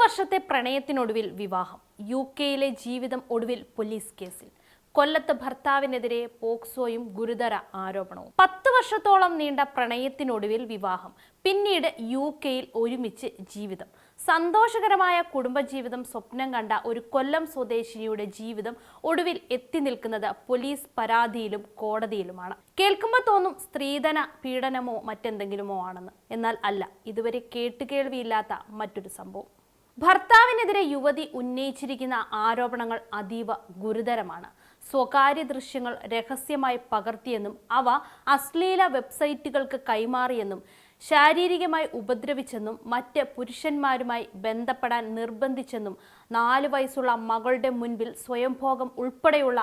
വർഷത്തെ പ്രണയത്തിനൊടുവിൽ വിവാഹം. യുകെയിലെ ജീവിതം ഒടുവിൽ പോലീസ് കേസിൽ. കൊല്ലത്ത് ഭർത്താവിനെതിരെ പോക്സോയും ഗുരുതര ആരോപണവും. 10 വർഷത്തോളം നീണ്ട പ്രണയത്തിനൊടുവിൽ വിവാഹം. പിന്നീട് യുകെയിൽ ഒരുമിച്ച് ജീവിതം. സന്തോഷകരമായ കുടുംബജീവിതം സ്വപ്നം കണ്ട ഒരു കൊല്ലം സ്വദേശിനിയുടെ ജീവിതം ഒടുവിൽ എത്തി നിൽക്കുന്നത് പോലീസ് പരാതിയിലും കോടതിയിലുമാണ്. കേൾക്കുമ്പോൾ തോന്നും സ്ത്രീധന പീഡനമോ മറ്റെന്തെങ്കിലുമോ ആണെന്ന്. എന്നാൽ അല്ല, ഇതുവരെ കേട്ടുകേൾവിയില്ലാത്ത മറ്റൊരു സംഭവം. ഭർത്താവിനെതിരെ യുവതി ഉന്നയിച്ചിരിക്കുന്ന ആരോപണങ്ങൾ അതീവ ഗുരുതരമാണ്. സ്വകാര്യ ദൃശ്യങ്ങൾ രഹസ്യമായി പകർത്തിയെന്നും അവ അശ്ലീല വെബ്സൈറ്റുകൾക്ക് കൈമാറിയെന്നും ശാരീരികമായി ഉപദ്രവിച്ചെന്നും മറ്റ് പുരുഷന്മാരുമായി ബന്ധപ്പെടാൻ നിർബന്ധിച്ചെന്നും 4 വയസ്സുള്ള മകളുടെ മുൻപിൽ സ്വയംഭോഗം ഉൾപ്പെടെയുള്ള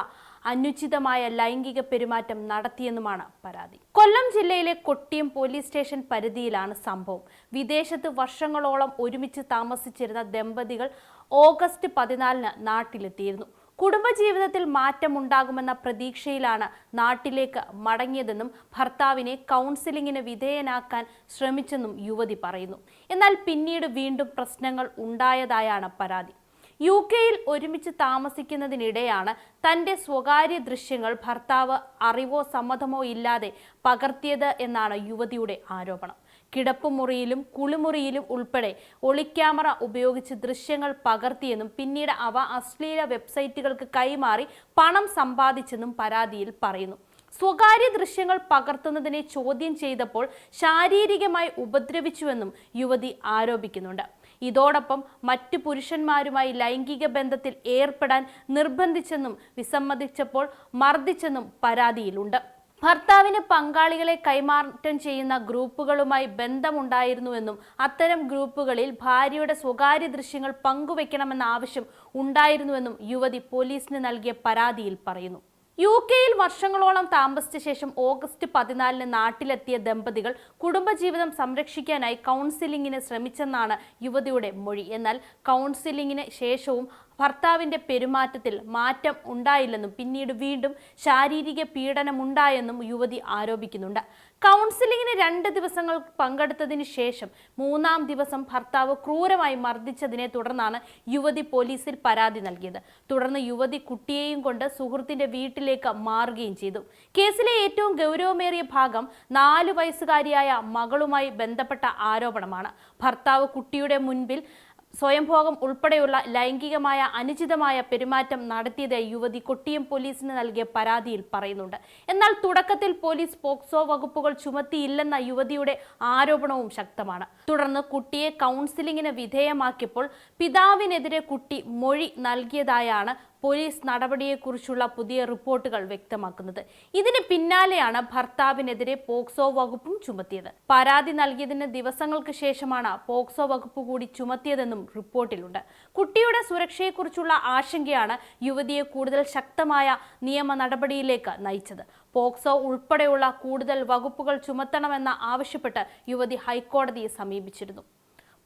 അനുചിതമായ ലൈംഗിക പെരുമാറ്റം നടത്തിയെന്നുമാണ് പരാതി. കൊല്ലം ജില്ലയിലെ കൊട്ടിയം പോലീസ് സ്റ്റേഷൻ പരിധിയിലാണ് സംഭവം. വിദേശത്ത് വർഷങ്ങളോളം ഒരുമിച്ച് താമസിച്ചിരുന്ന ദമ്പതികൾ ഓഗസ്റ്റ് 14-ന് നാട്ടിലെത്തിയിരുന്നു. കുടുംബജീവിതത്തിൽ മാറ്റമുണ്ടാകുമെന്ന പ്രതീക്ഷയിലാണ് നാട്ടിലേക്ക് മടങ്ങിയതെന്നും ഭർത്താവിനെ കൗൺസിലിങ്ങിന് വിധേയനാക്കാൻ ശ്രമിച്ചെന്നും യുവതി പറയുന്നു. എന്നാൽ പിന്നീട് വീണ്ടും പ്രശ്നങ്ങൾ ഉണ്ടായതായാണ് പരാതി. യുകെയിൽ ഒരുമിച്ച് താമസിക്കുന്നതിനിടെയാണ് തന്റെ സ്വകാര്യ ദൃശ്യങ്ങൾ ഭർത്താവ് അറിവോ സമ്മതമോ ഇല്ലാതെ പകർത്തിയത് എന്നാണ് യുവതിയുടെ ആരോപണം. കിടപ്പുമുറിയിലും കുളിമുറിയിലും ഉൾപ്പെടെ ഒളിക്യാമറ ഉപയോഗിച്ച് ദൃശ്യങ്ങൾ പകർത്തിയെന്നും പിന്നീട് അവ അശ്ലീല വെബ്സൈറ്റുകൾക്ക് കൈമാറി പണം സമ്പാദിച്ചെന്നും പരാതിയിൽ പറയുന്നു. സ്വകാര്യ ദൃശ്യങ്ങൾ പകർത്തുന്നതിനെ ചോദ്യം ചെയ്തപ്പോൾ ശാരീരികമായി ഉപദ്രവിച്ചുവെന്നും യുവതി ആരോപിക്കുന്നുണ്ട്. ഇതോടൊപ്പം മറ്റു പുരുഷന്മാരുമായി ലൈംഗിക ബന്ധത്തിൽ ഏർപ്പെടാൻ നിർബന്ധിച്ചെന്നും വിസമ്മതിച്ചപ്പോൾ മർദ്ദിച്ചെന്നും പരാതിയിലുണ്ട്. ഭർത്താവിന് പങ്കാളികളെ കൈമാറ്റം ചെയ്യുന്ന ഗ്രൂപ്പുകളുമായി ബന്ധമുണ്ടായിരുന്നുവെന്നും അത്തരം ഗ്രൂപ്പുകളിൽ ഭാര്യയുടെ സ്വകാര്യ ദൃശ്യങ്ങൾ പങ്കുവെക്കണമെന്ന ആവശ്യം ഉണ്ടായിരുന്നുവെന്നും യുവതി പോലീസിന് നൽകിയ പരാതിയിൽ പറയുന്നു. യുകെയിൽ വർഷങ്ങളോളം താമസിച്ച ശേഷം ഓഗസ്റ്റ് 14-ന് നാട്ടിലെത്തിയ ദമ്പതികൾ കുടുംബജീവിതം സംരക്ഷിക്കാനായി കൗൺസിലിങ്ങിന് ശ്രമിച്ചെന്നാണ് യുവതിയുടെ മൊഴി. എന്നാൽ കൗൺസിലിങ്ങിന് ശേഷവും ഭർത്താവിന്റെ പെരുമാറ്റത്തിൽ മാറ്റം ഉണ്ടായില്ലെന്നും പിന്നീട് വീണ്ടും ശാരീരിക പീഡനമുണ്ടായെന്നും യുവതി ആരോപിക്കുന്നുണ്ട്. കൗൺസിലിങ്ങിന് 2 ദിവസങ്ങൾ പങ്കെടുത്തതിന് ശേഷം 3-ാം ദിവസം ഭർത്താവ് ക്രൂരമായി മർദ്ദിച്ചതിനെ തുടർന്നാണ് യുവതി പോലീസിൽ പരാതി നൽകിയത്. തുടർന്ന് യുവതി കുട്ടിയെയും കൊണ്ട് സുഹൃത്തിന്റെ വീട്ടിലേക്ക് മാറുകയും ചെയ്തു. കേസിലെ ഏറ്റവും ഗൗരവമേറിയ ഭാഗം 4 വയസ്സുകാരിയായ മകളുമായി ബന്ധപ്പെട്ട ആരോപണമാണ്. ഭർത്താവ് കുട്ടിയുടെ മുൻപിൽ സ്വയംഭോഗം ഉൾപ്പെടെയുള്ള ലൈംഗികമായ അനുചിതമായ പെരുമാറ്റം നടത്തിയതായി യുവതി കൊട്ടിയം പോലീസിന് നൽകിയ പരാതിയിൽ പറയുന്നുണ്ട്. എന്നാൽ തുടക്കത്തിൽ പോലീസ് പോക്സോ വകുപ്പുകൾ ചുമത്തിയില്ലെന്ന യുവതിയുടെ ആരോപണവും ശക്തമാണ്. തുടർന്ന് കുട്ടിയെ കൗൺസിലിങ്ങിന് വിധേയമാക്കിയപ്പോൾ പിതാവിനെതിരെ കുട്ടി മൊഴി നൽകിയതായാണ് പോലീസ് നടപടിയെക്കുറിച്ചുള്ള പുതിയ റിപ്പോർട്ടുകൾ വ്യക്തമാക്കുന്നത്. ഇതിന് പിന്നാലെയാണ് ഭർത്താവിനെതിരെ പോക്സോ വകുപ്പും ചുമത്തിയത്. പരാതി നൽകിയതിന് ദിവസങ്ങൾക്ക് ശേഷമാണ് പോക്സോ വകുപ്പ് കൂടി ചുമത്തിയതെന്നും റിപ്പോർട്ടിലുണ്ട്. കുട്ടിയുടെ സുരക്ഷയെക്കുറിച്ചുള്ള ആശങ്കയാണ് യുവതിയെ കൂടുതൽ ശക്തമായ നിയമ നടപടിയിലേക്ക് നയിച്ചത്. പോക്സോ ഉൾപ്പെടെയുള്ള കൂടുതൽ വകുപ്പുകൾ ചുമത്തണമെന്ന് ആവശ്യപ്പെട്ട് യുവതി ഹൈക്കോടതിയെ സമീപിച്ചിരുന്നു.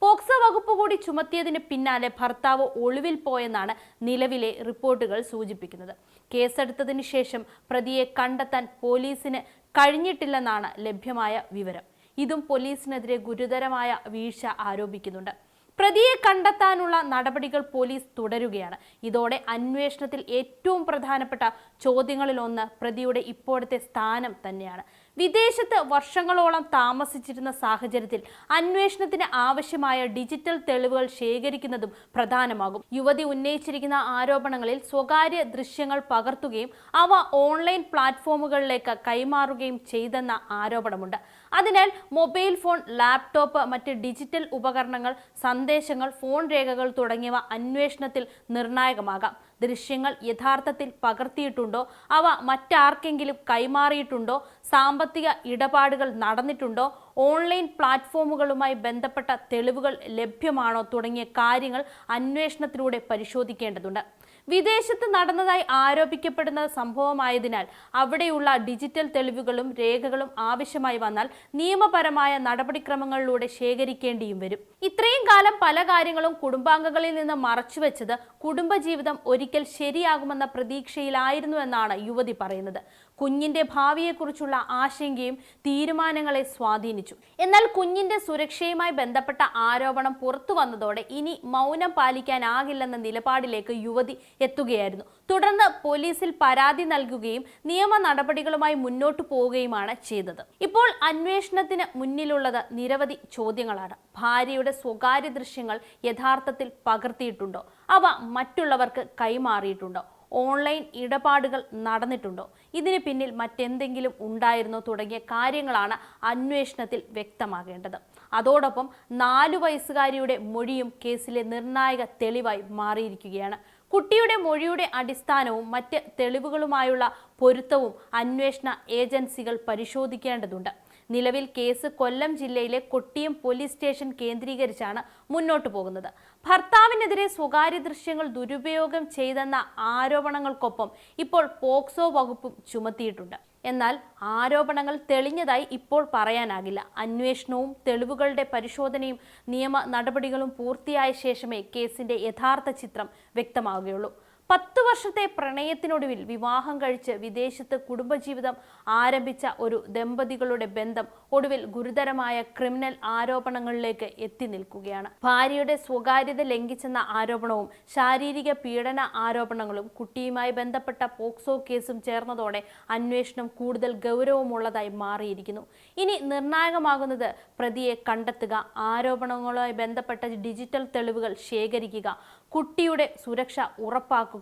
പോക്സോ വകുപ്പ് കൂടി ചുമത്തിയതിന് പിന്നാലെ ഭർത്താവ് ഒളിവിൽ പോയെന്നാണ് നിലവിലെ റിപ്പോർട്ടുകൾ സൂചിപ്പിക്കുന്നത്. കേസെടുത്തതിന് ശേഷം പ്രതിയെ കണ്ടെത്താൻ പോലീസിന് കഴിഞ്ഞിട്ടില്ലെന്നാണ് ലഭ്യമായ വിവരം. ഇതും പോലീസിനെതിരെ ഗുരുതരമായ വീഴ്ച ആരോപിക്കുന്നുണ്ട്. പ്രതിയെ കണ്ടെത്താനുള്ള നടപടികൾ പോലീസ് തുടരുകയാണ്. ഇതോടെ അന്വേഷണത്തിൽ ഏറ്റവും പ്രധാനപ്പെട്ട ചോദ്യങ്ങളിലൊന്ന് പ്രതിയുടെ ഇപ്പോഴത്തെ സ്ഥാനം തന്നെയാണ്. വിദേശത്ത് വർഷങ്ങളോളം താമസിച്ചിരുന്ന സാഹചര്യത്തിൽ അന്വേഷണത്തിന് ആവശ്യമായ ഡിജിറ്റൽ തെളിവുകൾ ശേഖരിക്കുന്നതും പ്രധാനമാകും. യുവതി ഉന്നയിച്ചിരിക്കുന്ന ആരോപണങ്ങളിൽ സ്വകാര്യ ദൃശ്യങ്ങൾ പകർത്തുകയും അവ ഓൺലൈൻ പ്ലാറ്റ്ഫോമുകളിലേക്ക് കൈമാറുകയും ചെയ്തെന്ന ആരോപണമുണ്ട്. അതിനാൽ മൊബൈൽ ഫോൺ, ലാപ്ടോപ്പ്, മറ്റ് ഡിജിറ്റൽ ഉപകരണങ്ങൾ, സന്ദേശങ്ങൾ, ഫോൺ രേഖകൾ തുടങ്ങിയവ അന്വേഷണത്തിൽ നിർണായകമാകാം. ദൃശ്യങ്ങൾ യഥാർത്ഥത്തിൽ പകർത്തിയിട്ടുണ്ടോ, അവ മറ്റാർക്കെങ്കിലും കൈമാറിയിട്ടുണ്ടോ, സാമ്പത്തിക ഇടപാടുകൾ നടന്നിട്ടുണ്ടോ, ഓൺലൈൻ പ്ലാറ്റ്ഫോമുകളുമായി ബന്ധപ്പെട്ട തെളിവുകൾ ലഭ്യമാണോ തുടങ്ങിയ കാര്യങ്ങൾ അന്വേഷണത്തിലൂടെ പരിശോധിക്കേണ്ടതുണ്ട്. വിദേശത്ത് നടന്നതായി ആരോപിക്കപ്പെടുന്ന സംഭവമായതിനാൽ അവിടെയുള്ള ഡിജിറ്റൽ തെളിവുകളും രേഖകളും ആവശ്യമായി വന്നാൽ നിയമപരമായ നടപടിക്രമങ്ങളിലൂടെ ശേഖരിക്കേണ്ടിയും വരും. ഇത്രയും കാലം പല കാര്യങ്ങളും കുടുംബാംഗങ്ങളിൽ നിന്ന് മറച്ചുവെച്ചത് കുടുംബജീവിതം ഒരിക്കൽ ശരിയാകുമെന്ന പ്രതീക്ഷയിലായിരുന്നു എന്നാണ് യുവതി പറയുന്നത്. കുഞ്ഞിന്റെ ഭാവിയെക്കുറിച്ചുള്ള ആശങ്കയും തീരുമാനങ്ങളെ സ്വാധീനിച്ചു. എന്നാൽ കുഞ്ഞിന്റെ സുരക്ഷയുമായി ബന്ധപ്പെട്ട ആരോപണം പുറത്തു വന്നതോടെ ഇനി മൗനം പാലിക്കാനാകില്ലെന്ന നിലപാടിലേക്ക് യുവതി എത്തുകയായിരുന്നു. തുടർന്ന് പോലീസിൽ പരാതി നൽകുകയും നിയമ നടപടികളുമായി മുന്നോട്ടു പോവുകയുമാണ് ചെയ്തത്. ഇപ്പോൾ അന്വേഷണത്തിന് മുന്നിലുള്ളത് നിരവധി ചോദ്യങ്ങളാണ്. ഭാര്യയുടെ സ്വകാര്യ ദൃശ്യങ്ങൾ യഥാർത്ഥത്തിൽ പകർത്തിയിട്ടുണ്ടോ? അവ മറ്റുള്ളവർക്ക് കൈമാറിയിട്ടുണ്ടോ? ഓൺലൈൻ ഇടപാടുകൾ നടന്നിട്ടുണ്ടോ? ഇതിന് പിന്നിൽ മറ്റെന്തെങ്കിലും ഉണ്ടായിരുന്നോ? തുടങ്ങിയ കാര്യങ്ങളാണ് അന്വേഷണത്തിൽ വ്യക്തമാകേണ്ടത്. അതോടൊപ്പം 4 വയസ്സുകാരിയുടെ മൊഴിയും കേസിലെ നിർണായക തെളിവായി മാറിയിരിക്കുകയാണ്. കുട്ടിയുടെ മൊഴിയുടെ അടിസ്ഥാനവും മറ്റ് തെളിവുകളുമായുള്ള പൊരുത്തവും അന്വേഷണ ഏജൻസികൾ പരിശോധിക്കേണ്ടതുണ്ട്. നിലവിൽ കേസ് കൊല്ലം ജില്ലയിലെ കൊട്ടിയം പോലീസ് സ്റ്റേഷൻ കേന്ദ്രീകരിച്ചാണ് മുന്നോട്ടു പോകുന്നത്. ഭർത്താവിനെതിരെ സ്വകാര്യ ദൃശ്യങ്ങൾ ദുരുപയോഗം ചെയ്തെന്ന ആരോപണങ്ങൾക്കൊപ്പം ഇപ്പോൾ പോക്സോ വകുപ്പും ചുമത്തിയിട്ടുണ്ട്. എന്നാൽ ആരോപണങ്ങൾ തെളിഞ്ഞതായി ഇപ്പോൾ പറയാനാകില്ല. അന്വേഷണവും തെളിവുകളുടെ പരിശോധനയും നിയമ നടപടികളും പൂർത്തിയായ ശേഷമേ കേസിന്റെ യഥാർത്ഥ ചിത്രം വ്യക്തമാവുകയുള്ളൂ. 10 വർഷത്തെ പ്രണയത്തിനൊടുവിൽ വിവാഹം കഴിച്ച് വിദേശത്ത് കുടുംബജീവിതം ആരംഭിച്ച ഒരു ദമ്പതികളുടെ ബന്ധം ഒടുവിൽ ഗുരുതരമായ ക്രിമിനൽ ആരോപണങ്ങളിലേക്ക് എത്തി നിൽക്കുകയാണ്. ഭാര്യയുടെ സ്വകാര്യത ലംഘിച്ചെന്ന ആരോപണവും ശാരീരിക പീഡന ആരോപണങ്ങളും കുട്ടിയുമായി ബന്ധപ്പെട്ട പോക്സോ കേസും ചേർന്നതോടെ അന്വേഷണം കൂടുതൽ ഗൗരവമുള്ളതായി മാറിയിരിക്കുന്നു. ഇനി നിർണായകമാകുന്നത് പ്രതിയെ കണ്ടെത്തുക, ആരോപണങ്ങളുമായി ബന്ധപ്പെട്ട ഡിജിറ്റൽ തെളിവുകൾ ശേഖരിക്കുക, കുട്ടിയുടെ സുരക്ഷ ഉറപ്പാക്കുക,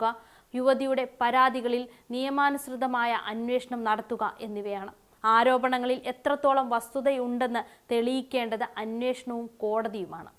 യുവതിയുടെ പരാതികളിൽ നിയമാനുസൃതമായ അന്വേഷണം നടത്തുക എന്നിവയാണ്. ആരോപണങ്ങളിൽ എത്രത്തോളം വസ്തുതയുണ്ടെന്ന് തെളിയിക്കേണ്ടത് അന്വേഷണവും കോടതിയുമാണ്.